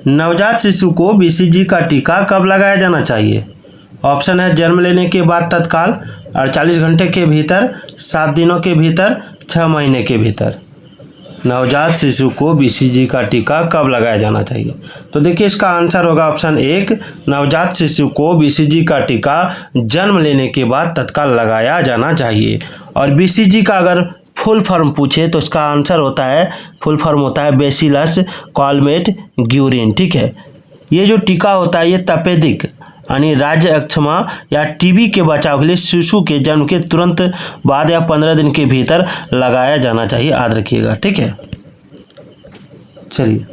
नवजात शिशु को बीसीजी का टीका कब लगाया जाना चाहिए? ऑप्शन है जन्म लेने के बाद तत्काल, 48 घंटे के भीतर, 7 दिनों के भीतर, 6 महीने के भीतर। नवजात शिशु को बीसीजी का टीका कब लगाया जाना चाहिए? तो देखिए इसका आंसर होगा ऑप्शन 1, नवजात शिशु को बीसीजी का टीका जन्म लेने के बाद तत्काल लगाया जाना चाहिए। और बीसीजी का अगर फुल फॉर्म पूछे तो इसका आंसर होता है, फुल फॉर्म होता है बेसिलस कॉलमेट ग्यूरिन। ठीक है, ये जो टीका होता है ये तपेदिक यानी राज्य अक्षमा या टीबी के बचाव के लिए शिशु के जन्म के तुरंत बाद या 15 दिन के भीतर लगाया जाना चाहिए, याद रखिएगा। ठीक है, चलिए,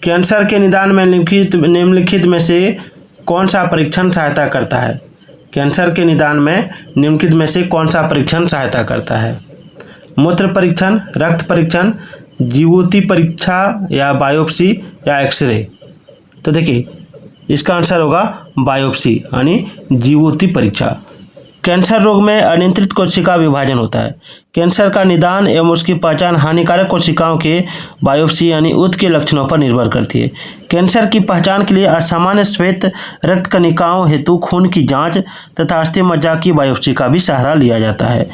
कैंसर के निदान में निम्नलिखित में से कौन सा परीक्षण सहायता करता है? कैंसर के निदान में निम्नलिखित में से कौन सा परीक्षण सहायता करता है? मूत्र परीक्षण, रक्त परीक्षण, जीवोती परीक्षा या बायोप्सी या एक्सरे? तो देखिए इसका आंसर होगा बायोप्सी यानी जीवोती परीक्षा। कैंसर रोग में अनियंत्रित कोशिका विभाजन होता है। कैंसर का निदान एवं उसकी पहचान हानिकारक कोशिकाओं के बायोप्सी यानी उत्त के लक्षणों पर निर्भर करती है। कैंसर की पहचान के लिए असामान्य श्वेत रक्त कणिकाओं हेतु खून की जांच तथा अस्थि मज्जा की बायोप्सी का भी सहारा लिया जाता है।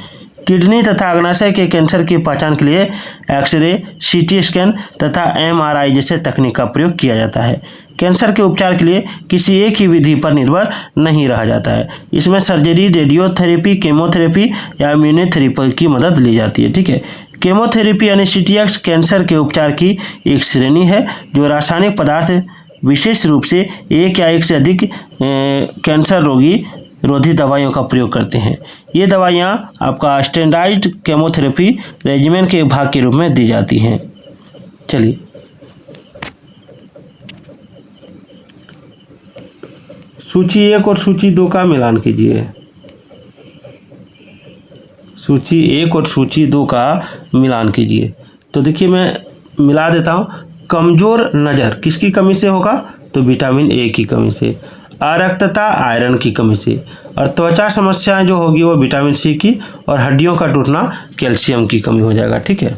किडनी तथा अग्नाशय के कैंसर की पहचान के लिए एक्सरे, सीटी स्कैन तथा एमआरआई जैसे तकनीक का प्रयोग किया जाता है। कैंसर के उपचार के लिए किसी एक ही विधि पर निर्भर नहीं रहा जाता है। इसमें सर्जरी, रेडियोथेरेपी, केमोथेरेपी या इम्यूनोथेरेपी की मदद ली जाती है। ठीक है, केमोथेरेपी यानी सीटीएक्स कैंसर के उपचार की एक श्रेणी है जो रासायनिक पदार्थ, विशेष रूप से एक या एक से अधिक कैंसर रोधी दवाइयों का प्रयोग करते हैं। ये दवाइयाँ आपका स्टैंडर्ड केमोथेरेपी रेजिमेन के भाग के रूप में दी जाती हैं। चलिए, सूची 1 और सूची 2 का मिलान कीजिए। सूची 1 और सूची 2 का मिलान कीजिए। तो देखिए मैं मिला देता हूँ। कमजोर नज़र किसकी कमी से होगा? तो विटामिन ए की कमी से। अरक्तता आयरन की कमी से। और त्वचा समस्याएं जो होगी वो विटामिन सी की। और हड्डियों का टूटना कैल्शियम की कमी हो जाएगा। ठीक है,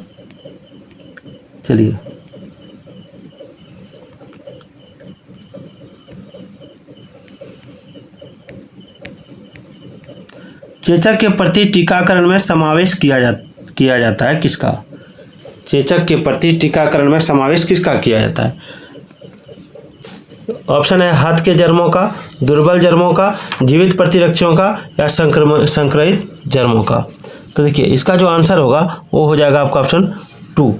चलिए, चेचक के प्रति टीकाकरण में समावेश किया जाता है किसका? चेचक के प्रति टीकाकरण में समावेश किसका किया जाता है? ऑप्शन है हाथ के जर्मों का, दुर्बल जर्मों का, जीवित प्रतिरक्षियों का या संक्रमित जर्मों का। तो देखिए इसका जो आंसर होगा वो हो जाएगा आपका ऑप्शन 2,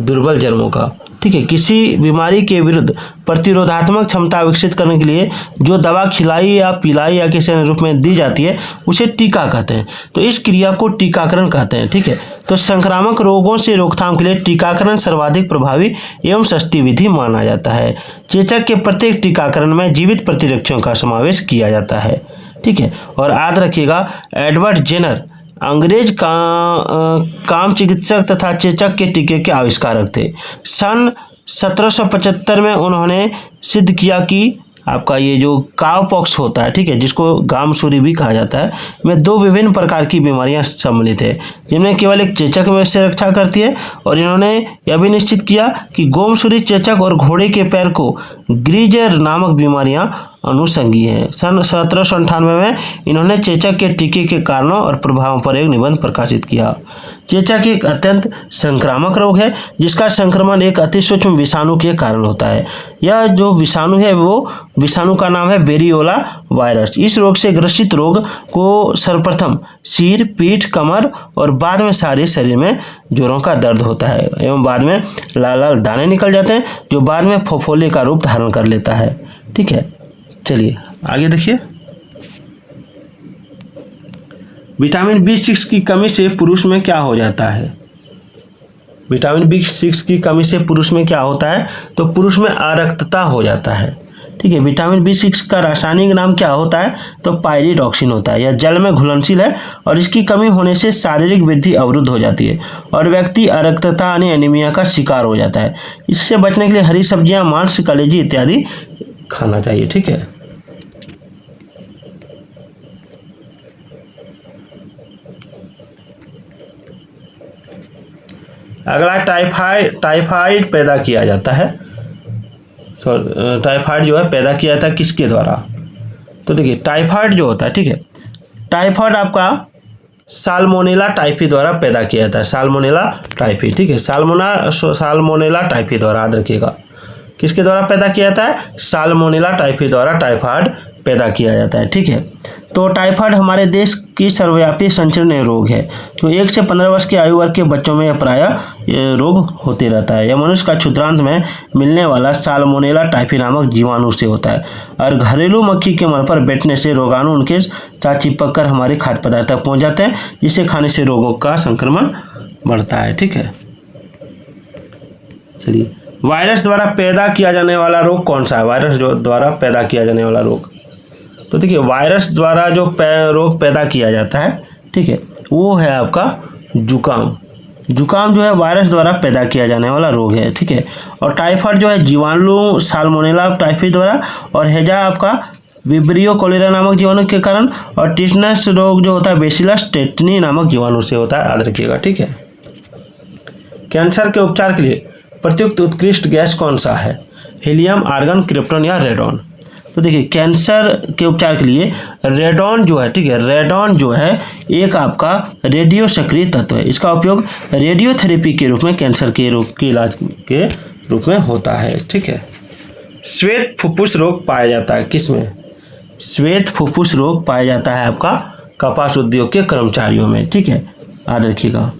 दुर्बल जर्मों का। ठीक है, किसी बीमारी के विरुद्ध प्रतिरोधात्मक क्षमता विकसित करने के लिए जो दवा खिलाई या पिलाई या किसी अन्य रूप में दी जाती है उसे टीका कहते हैं। तो इस क्रिया को टीकाकरण कहते हैं। ठीक है, तो संक्रामक रोगों से रोकथाम के लिए टीकाकरण सर्वाधिक प्रभावी एवं सस्ती विधि माना जाता है। चेचक के प्रत्येक टीकाकरण में जीवित प्रतिरक्षियों का समावेश किया जाता है। ठीक है, और याद रखिएगा एडवर्ड जेनर अंग्रेज काम चिकित्सक तथा चेचक के टीके के आविष्कारक थे। सन 1775 में उन्होंने सिद्ध किया कि आपका ये जो कावपॉक्स होता है, ठीक है, जिसको गामसूरी भी कहा जाता है, में 2 विभिन्न प्रकार की बीमारियां सम्मिलित है जिनमें केवल एक चेचक में से रक्षा करती है। और इन्होंने यह भी निश्चित किया कि गोमसूरी, चेचक और घोड़े के पैर को ग्रीजर नामक बीमारियां अनुषंगी हैं। सन 1798 में इन्होंने चेचक के टीके के कारणों और प्रभावों पर एक निबंध प्रकाशित किया। चेचक एक अत्यंत संक्रामक रोग है जिसका संक्रमण एक अति सूक्ष्म विषाणु के कारण होता है। यह जो विषाणु है वो विषाणु का नाम है वेरियोला वायरस। इस रोग से ग्रसित रोग को सर्वप्रथम सिर, पीठ, कमर और बाद में सारे शरीर में जोड़ों का दर्द होता है एवं बाद में लाल लाल दाने निकल जाते हैं जो बाद में फफोले का रूप धारण कर लेता है। ठीक है, चलिए आगे देखिए। विटामिन B6 की कमी से पुरुष में क्या हो जाता है? विटामिन B6 की कमी से पुरुष में क्या होता है? तो पुरुष में अरक्तता हो जाता है। ठीक है, विटामिन B6 का रासायनिक नाम क्या होता है? तो पायरिडॉक्सिन होता है। यह जल में घुलनशील है और इसकी कमी होने से शारीरिक वृद्धि अवरुद्ध हो जाती है और व्यक्ति अरक्तता यानी एनीमिया का शिकार हो जाता है। इससे बचने के लिए हरी सब्जियां, मांस, कलेजी इत्यादि खाना चाहिए। ठीक है, अगला टाइफाइड पैदा किया जाता है। टाइफाइड जो है पैदा किया जाता है किसके द्वारा? तो देखिए टाइफाइड जो होता है, ठीक है, टाइफाइड आपका साल्मोनेला टाइफी द्वारा पैदा किया जाता है। साल्मोनेला टाइफी, ठीक है, साल्मोनेला टाइफी द्वारा, याद रखिएगा, किसके द्वारा पैदा किया जाता है? साल्मोनेला टाइफी द्वारा टाइफाइड पैदा किया जाता है, ठीक है। तो टाइफाइड हमारे देश की सर्वव्यापी संचरणीय रोग है। तो 1 से 15 वर्ष की आयु वर्ग के बच्चों में यह प्रायः रोग होते रहता है। यह मनुष्य का क्षुद्रांत में मिलने वाला साल्मोनेला टाइफी नामक जीवाणु से होता है और घरेलू मक्खी के मल पर बैठने से रोगाणु उनके साथ चिपक कर हमारे खाद्य पदार्थ तक पहुँच जाते हैं, जिससे खाने से रोगों का संक्रमण बढ़ता है, ठीक है। चलिए, वायरस द्वारा पैदा किया जाने वाला रोग कौन सा है? वायरस द्वारा पैदा किया जाने वाला रोग, तो देखिए वायरस द्वारा जो रोग पैदा किया जाता है, ठीक है, वो है आपका जुकाम। जुकाम जो है वायरस द्वारा पैदा किया जाने वाला रोग है, ठीक है। और टाइफाइड जो है जीवाणु साल्मोनेला टाइफी द्वारा, और हैजा आपका विब्रियो कोलेरा नामक जीवाणु के कारण, और टिटनस रोग जो होता है बेसिलस टेटनी नामक जीवाणु से होता है, याद रखिएगा, ठीक है। कैंसर के उपचार के लिए प्रयुक्त उत्कृष्ट गैस कौन सा है? हीलियम, आर्गन, क्रिप्टॉन या रेडॉन? तो देखिए कैंसर के उपचार के लिए रेडॉन जो है, ठीक है, रेडॉन जो है एक आपका रेडियो सक्रिय तत्व है। इसका उपयोग रेडियोथेरेपी के रूप में कैंसर के रोग के इलाज के रूप में होता है, ठीक है। श्वेत फुफ्फुस रोग पाया जाता है किसमें? श्वेत फुफ्फुस रोग पाया जाता है आपका कपास उद्योग के कर्मचारियों में, ठीक है, याद रखिएगा।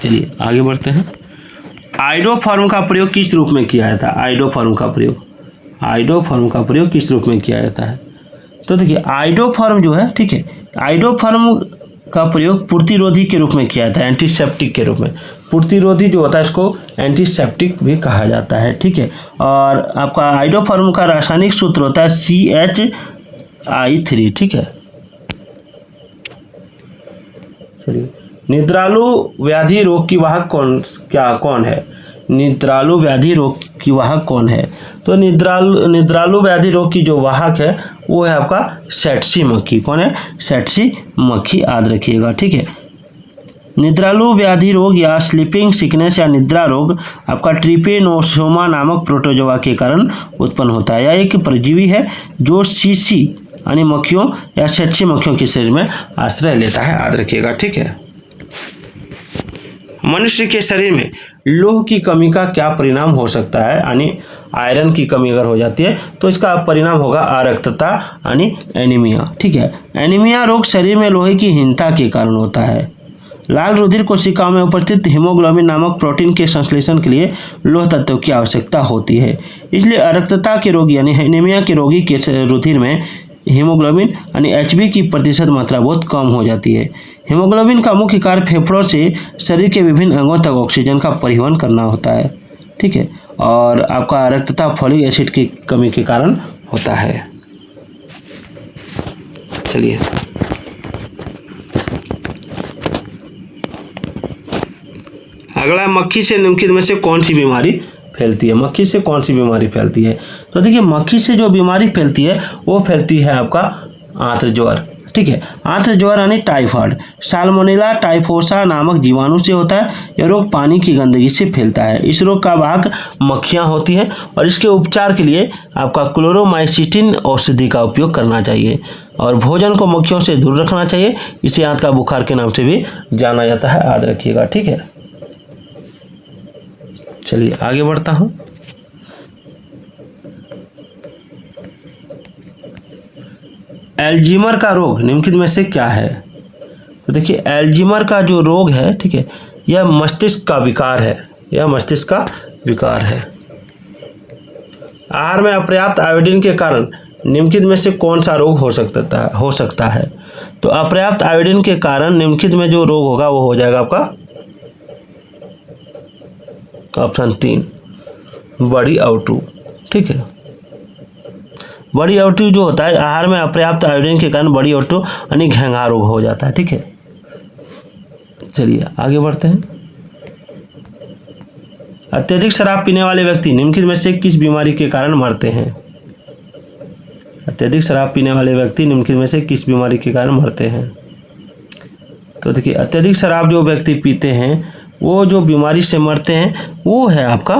चलिए आगे बढ़ते हैं। आइडोफॉर्म का प्रयोग किस रूप में किया जाता है? आइडोफॉर्म का प्रयोग किस रूप में किया जाता है? तो देखिए आइडोफॉर्म जो है, ठीक है, आइडोफॉर्म का प्रयोग प्रतिरोधी के रूप में किया जाता है, एंटीसेप्टिक के रूप में। प्रतिरोधी जो होता है इसको एंटीसेप्टिक भी कहा जाता है, ठीक है। और आपका आइडोफॉर्म का रासायनिक सूत्र होता है CHI3, ठीक है। चलिए, निद्रालु व्याधि रोग की वाहक कौन है? निद्रालु व्याधि रोग की वाहक कौन है? तो निद्रालु व्याधि रोग की जो वाहक है वो है आपका सेटसी मक्खी। कौन है? सेटसी मक्खी, याद रखिएगा, ठीक है। निद्रालु व्याधि रोग या स्लीपिंग सिकनेस या निद्रा रोग आपका ट्रिपेनोसोमा नामक प्रोटोजोआ के कारण उत्पन्न होता है। यह एक परजीवी है जो सीसी यानी मक्खियों या सेटसी मक्खियों के शरीर में आश्रय लेता है, याद रखिएगा, ठीक है। मनुष्य के शरीर में लोह की कमी का क्या परिणाम हो सकता है? यानी आयरन की कमी अगर हो जाती है तो इसका परिणाम होगा अरक्तता यानी एनीमिया, ठीक है। एनीमिया रोग शरीर में लोहे की हीनता के कारण होता है। लाल रुधिर कोशिकाओं में उपस्थित हीमोग्लोबिन नामक प्रोटीन के संश्लेषण के लिए लोह तत्व की आवश्यकता होती है। इसलिए अरक्तता के रोगी यानी एनीमिया के रोगी के रुधिर में हीमोग्लोबिन यानी HB की प्रतिशत मात्रा बहुत कम हो जाती है। हीमोग्लोबिन का मुख्य कार्य फेफड़ों से शरीर के विभिन्न अंगों तक ऑक्सीजन का परिवहन करना होता है, ठीक है। और आपका रक्तता फॉलिक एसिड की कमी के कारण होता है। चलिए अगला, मक्खी से निम्नलिखित में से कौन सी बीमारी फैलती है? मक्खी से कौन सी बीमारी फैलती है? तो देखिए मक्खी से जो बीमारी फैलती है वो फैलती है आपका आंत्र ज्वर, ठीक है। आंत्र ज्वर यानी टाइफाइड साल्मोनेला टाइफोसा नामक जीवाणु से होता है। यह रोग पानी की गंदगी से फैलता है। इस रोग का वाहक मक्खियां होती हैं और इसके उपचार के लिए आपका क्लोरोमाइसिटिन औषधि का उपयोग करना चाहिए और भोजन को मक्खियों से दूर रखना चाहिए। इसे आंत का बुखार के नाम से भी जाना जाता है, याद रखिएगा, ठीक है। चलिए आगे बढ़ता हूँ। एल्जीमर का रोग निम्नलिखित में से क्या है? तो देखिए एल्जीमर का जो रोग है, ठीक है, यह मस्तिष्क का विकार है। यह मस्तिष्क का विकार है। आहार में अपर्याप्त आयोडीन के कारण निम्नलिखित में से कौन सा रोग हो सकता है? तो अपर्याप्त आयोडीन के कारण निम्नलिखित में जो रोग होगा वो हो जाएगा आपका ऑप्शन 3 बड़ी आउटू, ठीक है। बड़ी आउटू जो होता है आहार में अपर्याप्त आयोडीन के कारण बड़ी आउटू यानी घेंघा रोग हो जाता है, ठीक है। चलिए आगे बढ़ते हैं। अत्यधिक शराब पीने वाले व्यक्ति निम्नलिखित में से किस बीमारी के कारण मरते हैं? अत्यधिक शराब पीने वाले व्यक्ति निम्नलिखित में से किस बीमारी के कारण मरते हैं? तो देखिए अत्यधिक शराब जो व्यक्ति पीते हैं वो जो बीमारी से मरते हैं वो है आपका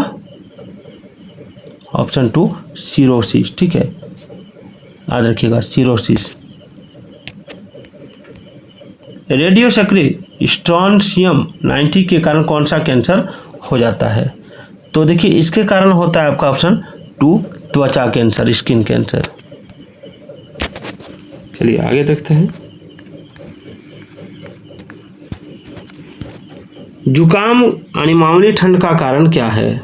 ऑप्शन 2 सिरोसिस। ठीक है, याद रखिएगा सिरोसिस। रेडियो सक्रिय स्ट्रोंशियम 90 के कारण कौन सा कैंसर हो जाता है? तो देखिए इसके कारण होता है आपका ऑप्शन 2 त्वचा कैंसर, स्किन कैंसर। चलिए आगे देखते हैं। जुकाम यानी मामूली ठंड का कारण क्या है?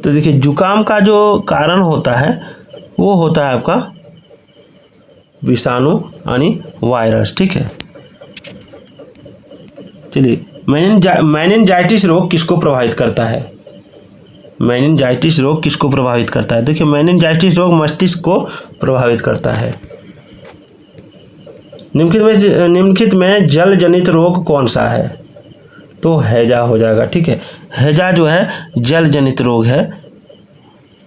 तो देखिए जुकाम का जो कारण होता है वो होता है आपका विषाणु यानी वायरस। ठीक है, चलिए मेनिनजाइटिस रोग किसको प्रभावित करता है? मेनिनजाइटिस रोग किसको प्रभावित करता है? देखिए मेनिनजाइटिस रोग मस्तिष्क को प्रभावित करता है। निम्नलिखित में जल जनित रोग कौन सा है? तो हैजा हो जाएगा। ठीक है, हैजा जो है जल जनित रोग है।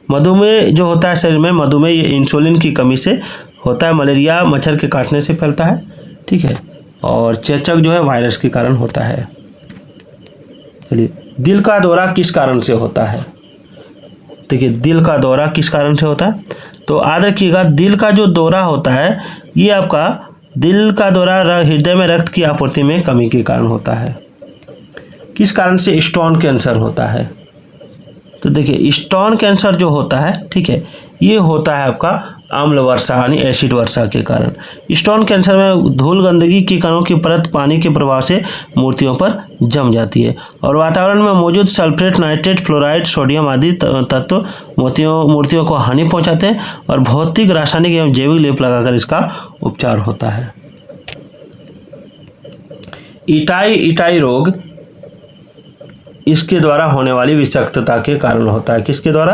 मधुमेह जो होता है शरीर में, मधुमेह ये इंसुलिन की कमी से होता है। मलेरिया मच्छर के काटने से फैलता है। ठीक है, और चेचक जो है वायरस के कारण होता है। चलिए दिल का दौरा किस कारण से होता है? देखिए दिल का दौरा किस कारण से होता है? तो याद रखिएगा दिल का जो दौरा होता है ये आपका दिल का दौरा हृदय में रक्त की आपूर्ति में कमी के कारण होता है। किस कारण से स्टोन कैंसर होता है? तो देखिए स्टोन कैंसर जो होता है, ठीक है, ये होता है आपका अम्ल वर्षा यानी एसिड वर्षा के कारण। स्टोन कैंसर में धूल गंदगी के कणों की परत पानी के प्रभाव से मूर्तियों पर जम जाती है और वातावरण में मौजूद सल्फेट, नाइट्रेट, फ्लोराइड, सोडियम आदि तत्व मूर्तियों को हानि पहुंचाते हैं और भौतिक, रासायनिक एवं जैविक लेप लगाकर इसका उपचार होता है। इटाई रोग इसके द्वारा होने वाली विषाक्तता के कारण होता है। किसके द्वारा?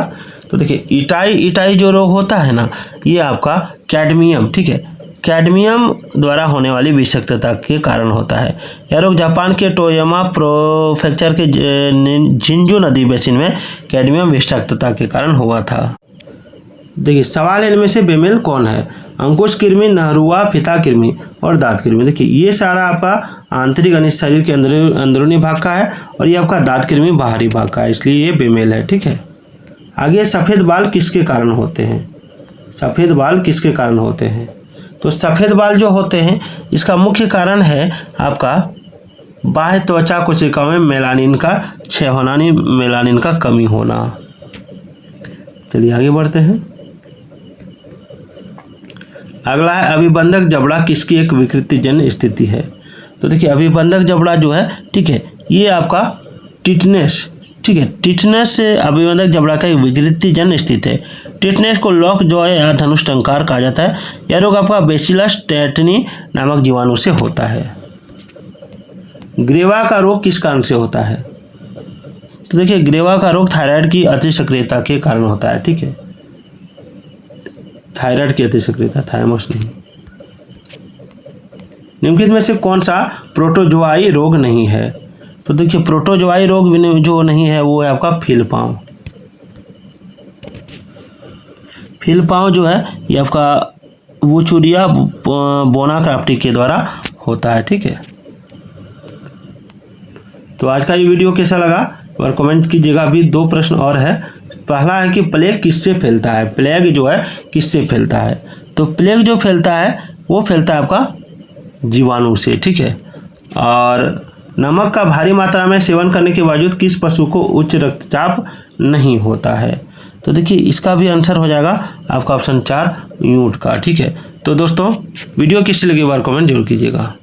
तो देखिए इटाई जो रोग होता है ना, ये आपका कैडमियम, ठीक है, कैडमियम द्वारा होने वाली विषाक्तता के कारण होता है। यह रोग जापान के टोयामा प्रेफेक्चर के जिंजू नदी बेसिन में कैडमियम विषाक्तता के कारण हुआ था। देखिए सवाल इनमें से बेमेल कौन है? अंकुश कृमि, नहरुआ, फिता कृमि और दांत कृमि। देखिए ये सारा आपका आंतरिक यानी शरीर के अंदरूनी भाग का है और ये आपका दांत कृमि बाहरी भाग का है, इसलिए ये बेमेल है। ठीक है, आगे सफ़ेद बाल किसके कारण होते हैं? सफ़ेद बाल किसके कारण होते हैं? तो सफ़ेद बाल जो होते हैं इसका मुख्य कारण है आपका बाह्य त्वचा कोशिकाओं में मेलानिन का क्षय होना, मेलानिन का कमी होना। चलिए आगे बढ़ते हैं। अगला है अभिबंधक जबड़ा किसकी एक विकृतिजन्य स्थिति है? तो देखिए अभिबंधक जबड़ा जो है, ठीक है, ये आपका टिटनेस, ठीक है, टिटनेस से अभिबंधक जबड़ा का एक विकृतिजन्य स्थिति है। टिटनेस को लॉक जॉय या धनुष टंकार कहा जाता है। यह रोग आपका बेसिलस टेटनी नामक जीवाणु से होता है। ग्रेवा का रोग किस कारण से होता है? तो देखिए ग्रेवा का रोग थायराइड की अति सक्रियता के कारण होता है। ठीक है, थायराइड की अति सक्रियता, थायमस नहीं। निम्नलिखित में से कौन सा प्रोटोजोआई रोग नहीं है? तो देखिए प्रोटोजोआई रोग जो नहीं है वो है आपका फीलपांव। फीलपांव जो है ये आपका वुचुरिया बोनाक्राफ्टी के द्वारा होता है। ठीक है, तो आज का ये वीडियो कैसा लगा और कमेंट कीजिएगा। अभी 2 प्रश्न और है। पहला है कि प्लेग किससे फैलता है? प्लेग जो है किससे फैलता है? तो प्लेग जो फैलता है वो फैलता है आपका जीवाणु से। ठीक है, और नमक का भारी मात्रा में सेवन करने के बावजूद किस पशु को उच्च रक्तचाप नहीं होता है? तो देखिए इसका भी आंसर हो जाएगा आपका ऑप्शन 4 ऊंट का। ठीक है, तो दोस्तों वीडियो कैसी लगी बार कमेंट जरूर कीजिएगा।